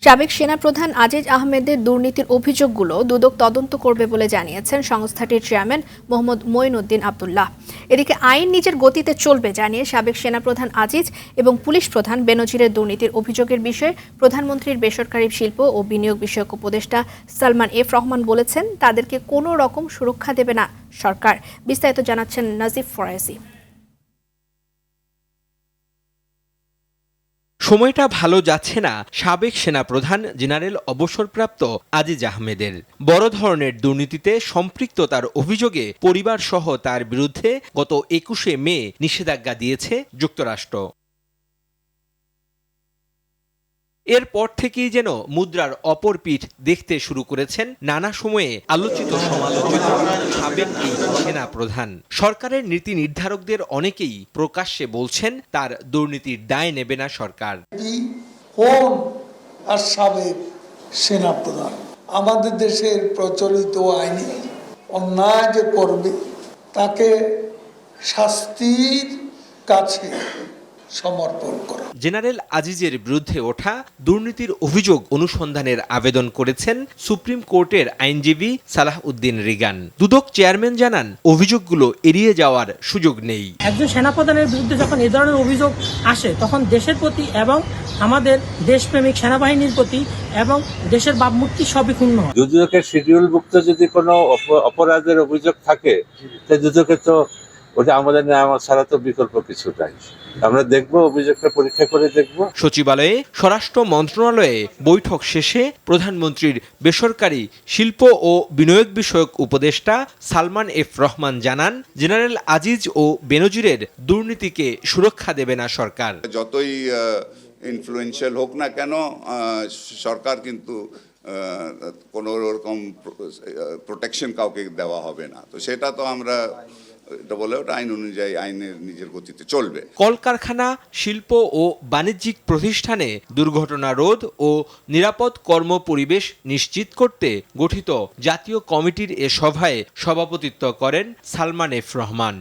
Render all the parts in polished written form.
সাবেক সেনাপ্রধান আজিজ আহমেদের দুর্নীতির অভিযোগগুলো দুদক তদন্ত করবে বলে জানিয়েছেন সংস্থাটির চেয়ারম্যান মোহাম্মদ মঈনুদ্দিন আব্দুল্লাহ। এদিকে আইন নিজের গতিতে চলবে জানিয়ে সাবেক সেনাপ্রধান আজিজ এবং পুলিশ প্রধান বেনজিরের দুর্নীতির অভিযোগের বিষয়ে প্রধানমন্ত্রীর বেসরকারি শিল্প ও বিনিয়োগ বিষয়ক উপদেষ্টা সালমান এফ রহমান বলেছেন, তাদেরকে কোনো রকম সুরক্ষা দেবে না সরকার। বিস্তারিত জানাচ্ছেন নাজিফ ফরাজি। সময়টা ভালো যাচ্ছে না সাবেক সেনাপ্রধান জেনারেল অবসরপ্রাপ্ত আজিজ আহমেদের। বড় ধরনের দুর্নীতিতে সম্পৃক্ততার অভিযোগে পরিবারসহ তার বিরুদ্ধে গত ২১শে মে নিষেধাজ্ঞা দিয়েছে যুক্তরাষ্ট্র। এরপর থেকেই যেন মুদ্রার অপর পিঠ দেখতে শুরু করেছেন নানা সময়ে আলোচিত সমালোচিত সাবেক এই সেনাপ্রধান। সরকারের নীতি নির্ধারকদের অনেকেই প্রকাশ্যে বলছেন, তার দুর্নীতির দায় নেবে না সরকার। কোন আর সাবেক সেনাপ্রধান আমাদের দেশের প্রচলিত আইনে অন্যায় যে করবে তাকে শাস্তির কাছে সমর্পণ করা। জেনারেল আজিজের বিরুদ্ধে ওঠা দুর্নীতির অভিযোগ অনুসন্ধানের আবেদন করেছেন সুপ্রিম কোর্টের আইনজীবী সালাহ উদ্দিন রিগান। দুদক চেয়ারম্যান জানান, অভিযোগগুলো এড়িয়ে যাওয়ার সুযোগ নেই। একজন সেনাপ্রধানের বিরুদ্ধে যখন এ ধরনের অভিযোগ আসে, তখন দেশের প্রতি এবং আমাদের দেশপ্রেমিক সেনাবাহিনীর প্রতি এবং দেশের ভাবমূর্তি সবই ক্ষুণ্ণ হয়। দুদকের শিডিউলভুক্ত যদি কোনো অপরাধের অভিযোগ থাকে, তাই দুদকে তো ওটা আমাদের নেওয়া ছাড়া তো বিকল্প কিছু নাই। আমরা দেখব, অভিযোগটা পরীক্ষা করে দেখব। সচিবালয়ে স্বরাষ্ট্র মন্ত্রণালয়ে বৈঠক শেষে প্রধানমন্ত্রীর বেসরকারি শিল্প ও বিনিয়োগ বিষয়ক উপদেষ্টা সালমান এফ রহমান জানান, জেনারেল আজিজ ও বেনজিরের দুর্নীতিকে সুরক্ষা দেবে না সরকার। যতই ইনফ্লুয়েন্সিয়াল হোক না কেন, সরকার কিন্তু কোনো রকম প্রোটেকশন কাউকে দেওয়া হবে না। তো সেটা তো আমরা এটা বলে, ওটা আইন অনুযায়ী আইনের নিজের গতিতে চলবে। কলকারখানা, শিল্প ও বাণিজ্যিক প্রতিষ্ঠানে দুর্ঘটনা রোধ ও নিরাপদ কর্ম পরিবেশ নিশ্চিত করতে গঠিত জাতীয় কমিটির এ সভায় সভাপতিত্ব করেন সালমান এফ রহমান।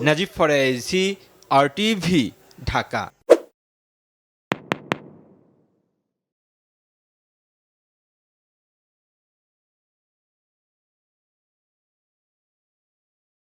নাজিফ ফরাজি, RTV, ঢাকা।